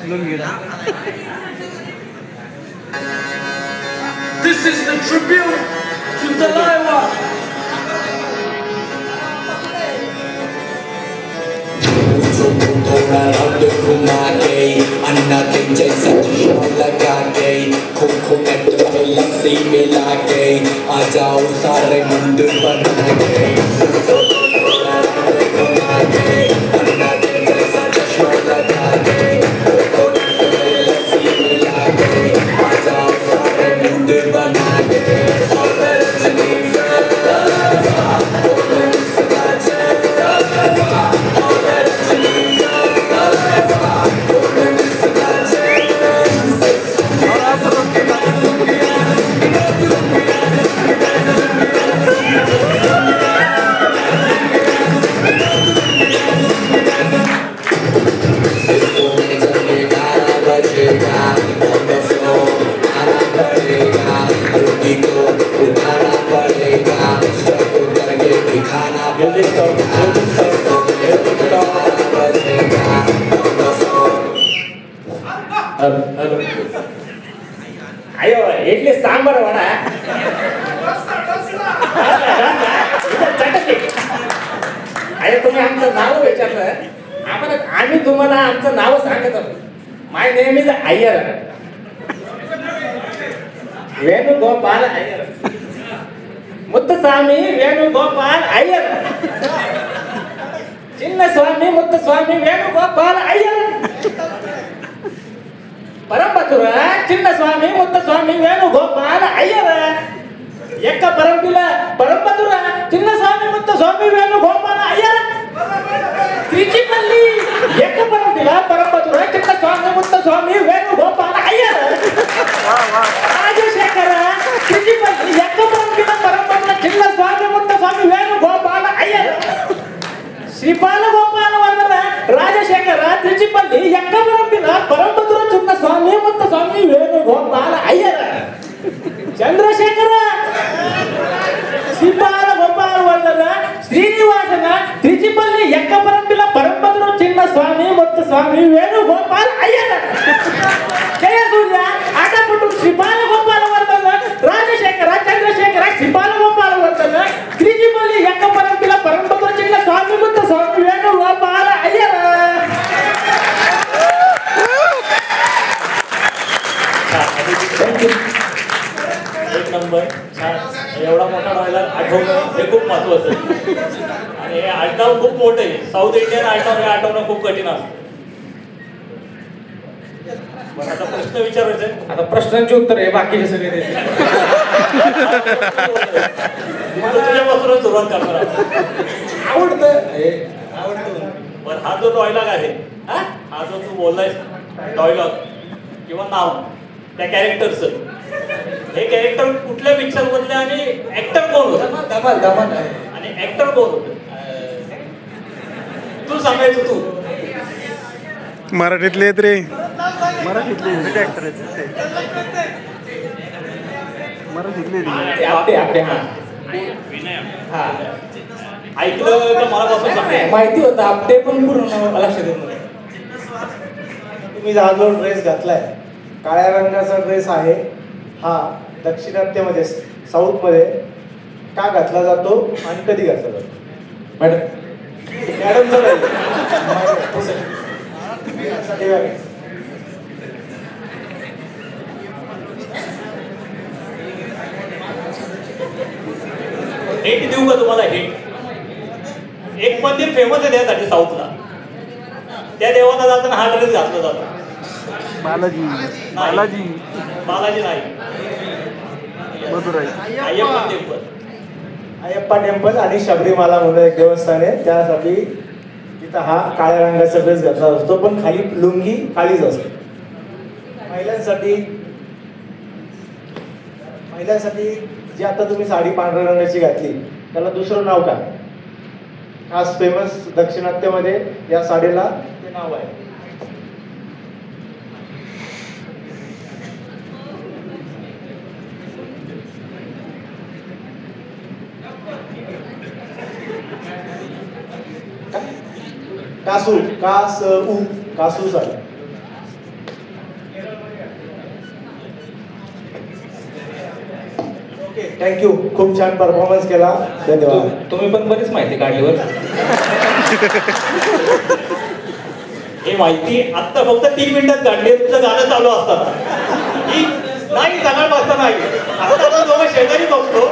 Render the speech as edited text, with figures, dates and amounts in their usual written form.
Lungi dance. This is the tribute to Talaiwa. अन्ना दिन जैसा चश्मा लगा के खो नेट में लस्सी मिला के आ जाओ सारे मुंड बना के अन्ना दिन जैसा चश्मा लगा के खो नेट में लस्सी मिला के आ जाओ सारे मुंड बना के अयो इडली सांबार वडा अरे तुम्ही आमचं नाव विचारलं आम्हाला आम्ही तुम्हाला आमचं नाव सांगत आहोत. My name is Iyer Venugopal Iyer Muthuswamy Venugopal Iyer Chinnaswamy Muthuswamy Venugopal Iyer Parampatura Chinnaswamy Muthuswamy Venugopal Iyer Ekka Parampila Parampatura Chinnaswamy Muthuswamy Venugopal Iyer Trichipalli Ekka Parampila Parampatura Chinnaswamy Muthuswamy Venugopal Iyer Rajashekhar Trichipalli Ekka Parampila Parampatura Chinnaswamy Muthuswamy Venugopal Iyer Shripal Gopal Vardhan Rajashekhar Trichipalli Ekka Parampila Parampatura Chinnaswamy Muthuswamy Venugopal Iyer Chandrashekhar Shripal Gopal Vardhan Srinivasan Trichipalli Ekka Parampila Parampatura Chinnaswamy Muthuswamy Venugopal ಅಯ್ಯರ Jayasuriya ಆಟಪಟು Shripala Gopal Vardhan Rajashekhara Chandrashekhara Shripal Gopal ವರ್ಧನ ತ್ರಿಚಿಪಲ್ಲಿ ಎಕ್ಕ ಪರಂಪಿಲ ಪರಂಪತುರ ಚಿನ್ನಸ್ವಾಮಿ ಮುತ್ತಸ್ವಾಮಿ ವೇಣುಗೋಪಾಲ ಅಯ್ಯರ एक नंबर छान. एवढा मोठा व्हायला आठवणं हे खूप महत्वाचं आणि हे आडनाव खूप मोठं आहे. साऊथ इंडियन आडनाव हे आठवणं खूप कठीण असतं. बरं आता प्रश्न विचारायचा आहे. आता प्रश्नांची उत्तर आहे बाकीचे सगळे देते. तुझ्यापासूनच सुरुवात करणार आवडतं बरं हा जो डॉयलॉग आहे हा जो तू बोललायस डॉयलॉग किंवा नाव त्या कॅरेक्टरचं हे कॅरेक्टर कुठल्या पिक्चर मधले आणि ऍक्टर कोण होतं धमाल धमाल आणि ऍक्टर कोण होतं तू सांगायचं तू मराठीतले आहेत रे मराठीतले ऍक्टर आहेत मराठीतले आपटे आपटे हा हा ऐकलं तर मनापासून सांग माहिती होतं आपटे पण पूर्ण लक्षात येत नाही. तुम्ही हा जो ड्रेस घातलाय काळ्या रंगाचा ड्रेस आहे हा दक्षिणात्य साऊथमध्ये का घातला जातो आणि कधी घातला जातो मॅडमचं हिट देऊ का तुम्हाला हिट एक मंदिर फेमस आहे त्यासाठी साऊथला त्या देवाला जाताना हा ड्रेस घातला जातो बालाजी बालाजी बालाजी नाही मधुराई अय्यप्पा टेम्पल अय्यप्पा टेम्पल आणि शबरीमाला म्हणून एक देवस्थान आहे त्यासाठी तिथं हा काळ्या रंगाचा ड्रेस घातला असतो पण खाली लुंगी काळीच असते. महिलांसाठी जी आता तुम्ही साडी पांढऱ्या रंगाची घातली त्याला दुसरं नाव काय खास फेमस दक्षिणात्यामध्ये या साडीला ते नाव आहे. कासू कासू झालं. Okay thank you. खूप छान परफॉर्मन्स केला. धन्यवाद. तुम्ही पण बरीच माहिती काढलीवर. हे माहिती आत्ता फक्त 3 मिनिटात काढली. तुझं गाणं चालू असताना नाही सकाळपासून नाही. आता आपण दोघं शेजारी बघतो.